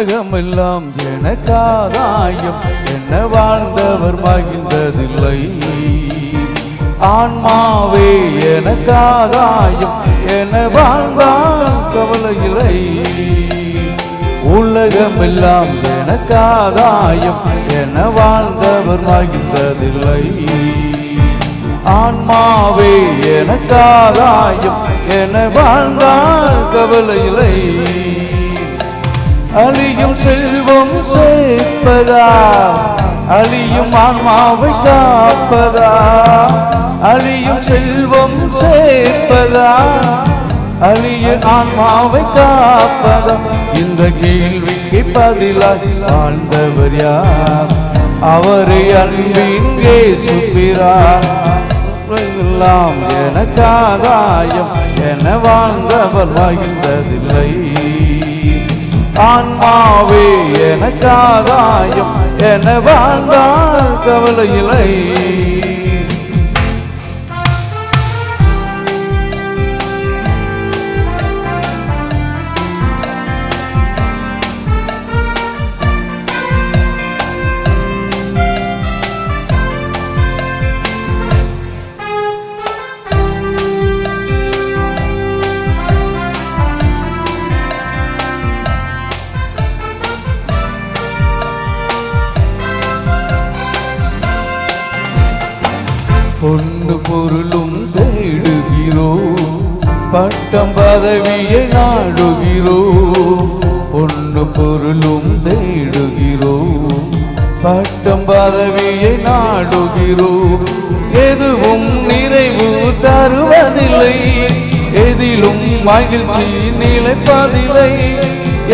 உலகமெல்லாம் எனக்காதாயம் என்ன வாழ்ந்தவர் மகிழ்ந்ததில்லை. ஆன்மாவே எனக்காதாயம் என வாழ்ந்தால் கவலையில்லை. உலகமெல்லாம் எனக்காதாயம் என வாழ்ந்தவர் மகிழ்ந்ததில்லை. ஆன்மாவே எனக்காதாயம் என வாழ்ந்தால் கவலையில்லை. அழியும் செல்வம் சேர்ப்பதா அழியும் ஆன்மாவை காப்பதா? அழியும் செல்வம் சேர்ப்பதா அழிய ஆன்மாவை காப்பதா? இந்த கேள்விக்கு பதிலாக வாழ்ந்தவர் யார்? அவரை அன்பின் இயேசு பிரான். எல்லாம் எனக்காதாயம் என வாழ்ந்தவர் மகிழ்ந்ததில்லை. ஆன்மாவே எனக்காதாயம் என வாழ்ந்தால் கவலையில்லை. பொன்னு பொருளும் தேடுகிறோம், பட்டம் பதவியை நாடுகிறோம். பொன்னு பொருளும் தேடுகிறோம், பட்டம் பதவியை நாடுகிறோம். எதுவும் நிறைவு தருவதில்லை, எதிலும் மகிழ்ச்சி நிலைப்பதில்லை.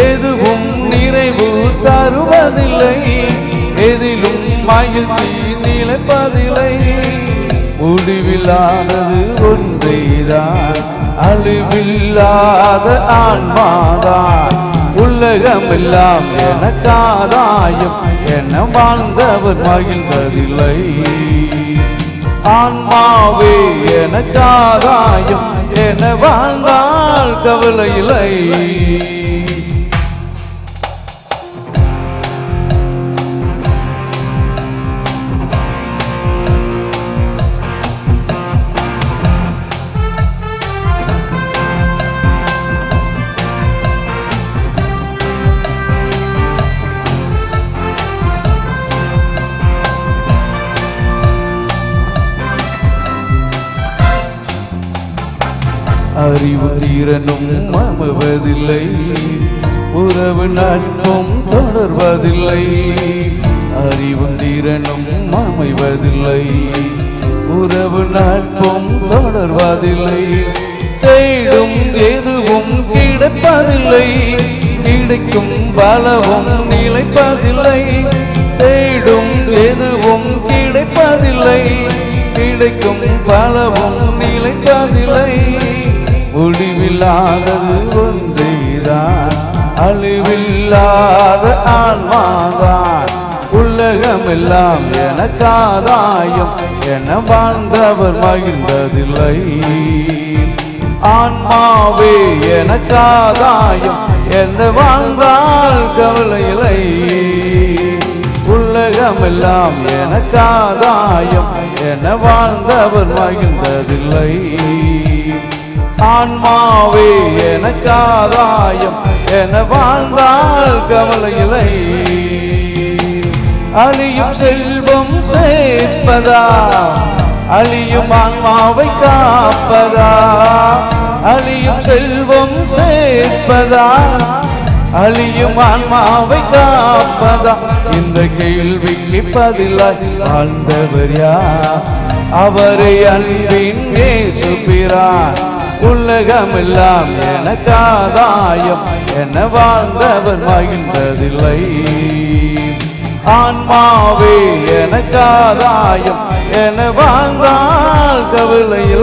எதுவும் நிறைவு தருவதில்லை, எதிலும் மகிழ்ச்சி நிலைப்பதில்லை. முடிவில்லாதது ஒன்றைதான், அழிவில்லாத ஆன்மாதான். உலகமெல்லாம் எனக்காதாயம் என வாழ்ந்தவர் மகிழ்ந்ததில்லை. ஆன்மாவே எனக்காதாயம் என வாழ்ந்தால் கவலையில்லை. அறிவு தீரனும் அமைவதில்லை, உறவு நட்பும் தொடர்வதில்லை. அறிவு தீரனும் அமைவதில்லை, உறவு நட்பும் தொடர்வதில்லை. தேடும் எதுவும் கிடைப்பதில்லை, கிடைக்கும் பலவும் நிலைப்பதில்லை. தேடும் எதுவும் கிடைப்பதில்லை, கிடைக்கும் பலவும் நிலைப்பதில்லை. முடிவில்லாதது ஒன்றைதான், அழிவில்லாத ஆன்மாதான். உலகமெல்லாம் எனக்காதாயம் என வாழ்ந்தவர் மகிழ்ந்ததில்லை. ஆன்மாவே எனக்காதாயம் என வாழ்ந்தால் கவலையில்லை. உலகமெல்லாம் எனக்காதாயம் என வாழ்ந்தவர் மகிழ்ந்ததில்லை. ஆன்மாவே எனக்காதாயம் என வாழ்ந்தால் கவலையில்லை. அழியும் செல்வம் சேர்ப்பதா அழியும் ஆன்மாவை காப்பதா? அழியும் செல்வம் சேர்ப்பதா அழியும் ஆன்மாவை காப்பதா? இந்த கேள்விக்கு பதிலாக வாழ்ந்தவர் யார்? அவரை அன்பின் இயேசு பிரான். உலகமெல்லாம் எனக்காதாயம் என வாழ்ந்தவர் மகிழ்ந்ததில்லை. ஆன்மாவே எனக்காதாயம் என வாழ்ந்தால் கவலையில்லை.